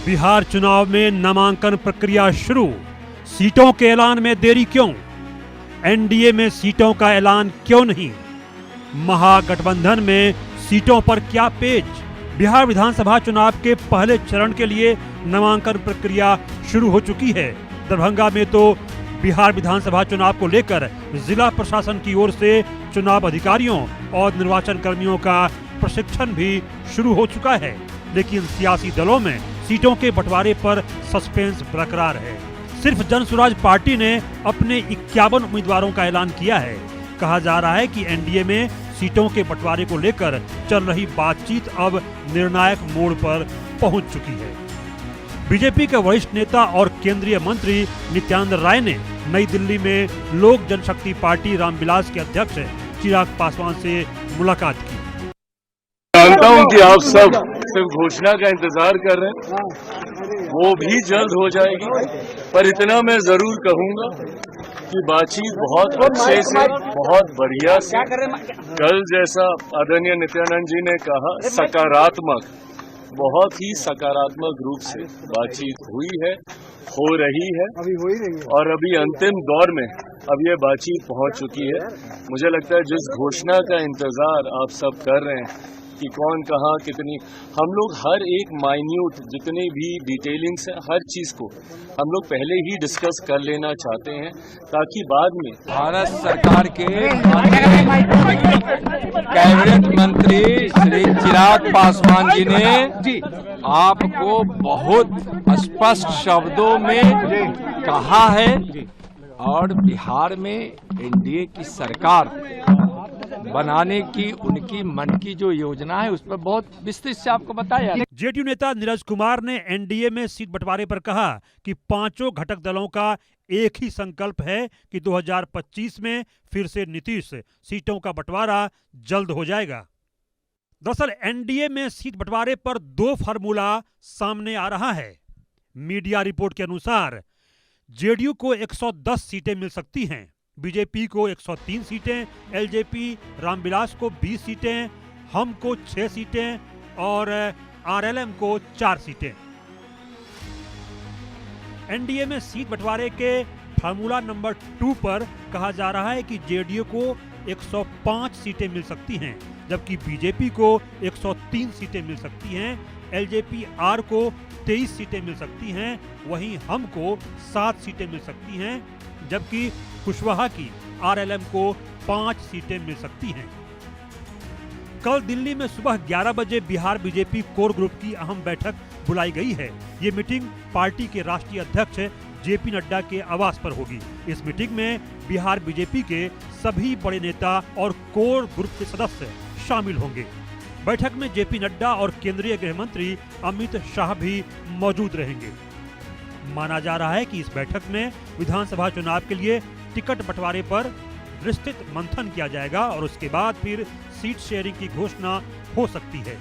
बिहार चुनाव में नामांकन प्रक्रिया शुरू। सीटों के ऐलान में देरी क्यों? एनडीए में सीटों का ऐलान क्यों नहीं? महागठबंधन में सीटों पर क्या पेच? बिहार विधानसभा चुनाव के पहले चरण के लिए नामांकन प्रक्रिया शुरू हो चुकी है। दरभंगा में तो बिहार विधानसभा चुनाव को लेकर जिला प्रशासन की ओर से चुनाव अधिकारियों और निर्वाचन कर्मियों का प्रशिक्षण भी शुरू हो चुका है। लेकिन सियासी दलों में सीटों के बंटवारे पर सस्पेंस बरकरार है। सिर्फ जनसुराज पार्टी ने अपने 51 उम्मीदवारों का ऐलान किया है। कहा जा रहा है कि एनडीए में सीटों के बंटवारे को लेकर चल रही बातचीत अब निर्णायक मोड़ पर पहुंच चुकी है। बीजेपी के वरिष्ठ नेता और केंद्रीय मंत्री नित्यानंद राय ने नई दिल्ली में लोक जनशक्ति पार्टी रामविलास के अध्यक्ष चिराग पासवान से मुलाकात की। जानता हूं कि आप सब सिर्फ घोषणा का इंतजार कर रहे हैं, वो भी जल्द हो जाएगी। पर इतना मैं जरूर कहूंगा कि बातचीत बहुत अच्छे से, बहुत बढ़िया से, कल जैसा आदरणीय नित्यानंद जी ने कहा, सकारात्मक, बहुत ही सकारात्मक रूप से बातचीत हुई है, हो रही है और अभी अंतिम दौर में अब ये बातचीत पहुंच चुकी है। मुझे लगता है जिस घोषणा का इंतजार आप सब कर रहे हैं कि कौन कहाँ कितनी, हम लोग हर एक माइन्यूट जितने भी डिटेलिंग्स है, हर चीज को हम लोग पहले ही डिस्कस कर लेना चाहते हैं ताकि बाद में भारत सरकार के कैबिनेट मंत्री श्री चिराग पासवान जी ने आपको बहुत स्पष्ट शब्दों में कहा है और बिहार में एनडीए की सरकार बनाने की उनकी मन की जो योजना है उस पर बहुत विस्तृत से आपको बताया। जेडीयू नेता नीरज कुमार ने एनडीए में सीट बंटवारे पर कहा कि पांचों घटक दलों का एक ही संकल्प है कि 2025 में फिर से नीतीश सीटों का बंटवारा जल्द हो जाएगा। दरअसल एनडीए में सीट बंटवारे पर दो फार्मूला सामने आ रहा है। मीडिया रिपोर्ट के अनुसार जेडीयू को 110 सीटें मिल सकती हैं, बीजेपी को 103 सीटें, एलजेपी रामविलास को 20 सीटें, हम को 6 सीटें और आरएलएम को 4 सीटें। एनडीए में सीट बंटवारे के फार्मूला नंबर 2 पर कहा जा रहा है कि जेडीयू को 105 सीटें मिल सकती हैं, जबकि बीजेपी को 103 सीटें मिल सकती हैं, एलजेपी आर को 23 सीटें मिल सकती हैं, वहीं हम को 7 सीटें मिल सकती हैं, जबकि कुशवाहा की आरएलएम को 5 सीटें मिल सकती हैं। कल दिल्ली में सुबह 11 बजे बिहार बीजेपी कोर ग्रुप की अहम बैठक बुलाई गई है। ये मीटिंग पार्टी के राष्ट्रीय अध्यक्ष जेपी नड्डा के आवास पर होगी। इस मीटिंग में बिहार बीजेपी के सभी बड़े नेता और कोर ग्रुप के सदस्य शामिल होंगे। बैठक में जेपी नड्डा और केंद्रीय गृह मंत्री अमित शाह भी मौजूद रहेंगे। माना जा रहा है कि इस बैठक में विधानसभा चुनाव के लिए टिकट बंटवारे पर विस्तृत मंथन किया जाएगा और उसके बाद फिर सीट शेयरिंग की घोषणा हो सकती है।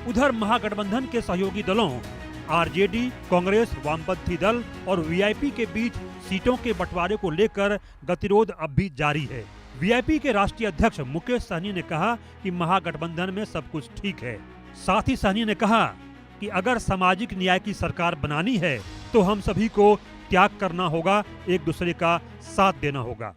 उधर महागठबंधन के सहयोगी दलों आरजेडी, कांग्रेस, वामपंथी दल और वीआईपी के बीच सीटों के बंटवारे को लेकर गतिरोध अब भी जारी है। वीआईपी के राष्ट्रीय अध्यक्ष मुकेश सहनी ने कहा कि महागठबंधन में सब कुछ ठीक है। साथ ही सहनी ने कहा कि अगर सामाजिक न्याय की सरकार बनानी है तो हम सभी को त्याग करना होगा, एक दूसरे का साथ देना होगा।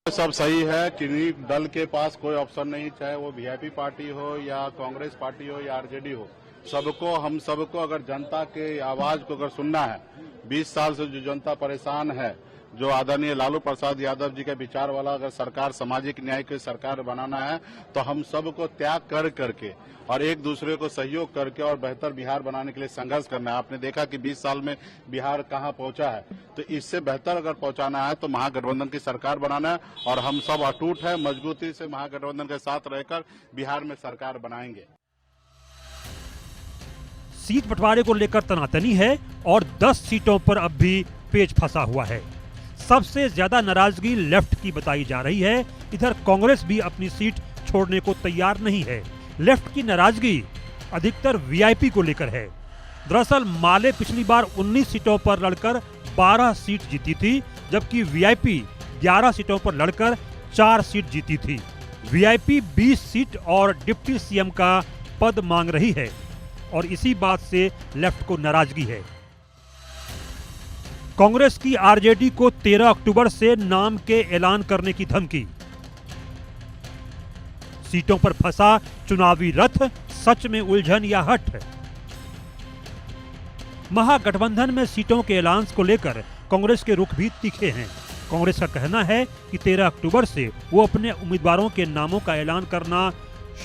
सब सही है कि दल के पास कोई ऑप्शन नहीं, चाहे वो वीआईपी पार्टी हो या कांग्रेस पार्टी हो या आरजेडी हो, सबको, हम सबको अगर जनता के आवाज को अगर सुनना है, 20 साल से जो जनता परेशान है, जो आदरणीय लालू प्रसाद यादव जी के विचार वाला अगर सरकार, सामाजिक न्याय की सरकार बनाना है तो हम सबको त्याग कर करके और एक दूसरे को सहयोग करके और बेहतर बिहार बनाने के लिए संघर्ष करना है। आपने देखा कि 20 साल में बिहार कहां पहुंचा है, तो इससे बेहतर अगर पहुंचाना है तो महागठबंधन की सरकार बनाना है और हम सब अटूट है, मजबूती से महागठबंधन के साथ रहकर बिहार में सरकार बनाएंगे। सीट बंटवारे को लेकर तनातनी है और 10 सीटों पर अब भी पेच फंसा हुआ है। सबसे ज्यादा नाराजगी लेफ्ट की बताई जा रही है। इधर कांग्रेस भी अपनी सीट छोड़ने को तैयार नहीं है। लेफ्ट की नाराजगी अधिकतर वीआईपी को लेकर है। दरअसल माले पिछली बार 19 सीटों पर लड़कर 12 सीट जीती थी, जबकि वीआईपी 11 सीटों पर लड़कर 4 सीट जीती थी। वीआईपी 20 सीट और डिप्टी सीएम का पद मांग रही है। और इसी बात से लेफ्ट को नाराजगी है। कांग्रेस की आरजेडी को 13 अक्टूबर से नाम के ऐलान करने की धमकी। सीटों पर फंसा चुनावी रथ, सच में उलझन या हट? महागठबंधन में सीटों के ऐलान को लेकर कांग्रेस के रुख भी तीखे हैं। कांग्रेस का कहना है कि 13 अक्टूबर से वो अपने उम्मीदवारों के नामों का ऐलान करना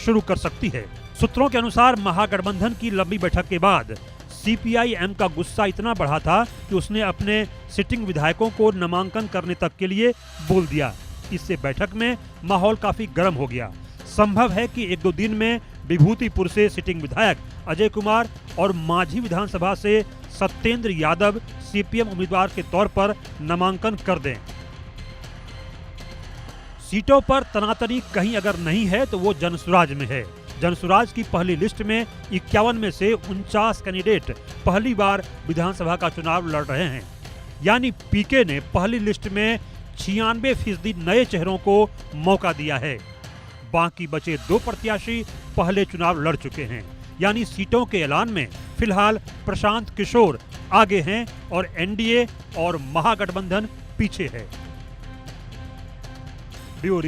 शुरू कर सकती है। सूत्रों के अनुसार महागठबंधन की लंबी बैठक के बाद सीपीआई-एम का गुस्सा इतना बढ़ा था कि उसने अपने सिटिंग विधायकों को नामांकन करने तक के लिए बोल दिया। इससे बैठक में माहौल काफी गर्म हो गया। संभव है कि 1-2 दिन में विभूतिपुर से सिटिंग विधायक अजय कुमार और मांझी विधानसभा से सत्येंद्र यादव सीपीएम उम्मीदवार के तौर पर नामांकन कर दें। सीटों पर तनातनी कहीं अगर नहीं है तो वो जनसुराज में है। जनसुराज की पहली लिस्ट में 51 में से 49 कैंडिडेट पहली बार विधानसभा का चुनाव लड़ रहे हैं। यानी पीके ने पहली लिस्ट में 96% नए चेहरों को मौका दिया है। बाकी बचे 2 प्रत्याशी पहले चुनाव लड़ चुके हैं। यानी सीटों के ऐलान में फिलहाल प्रशांत किशोर आगे हैं और एनडीए और महागठबंधन पीछे है। ब्यूरो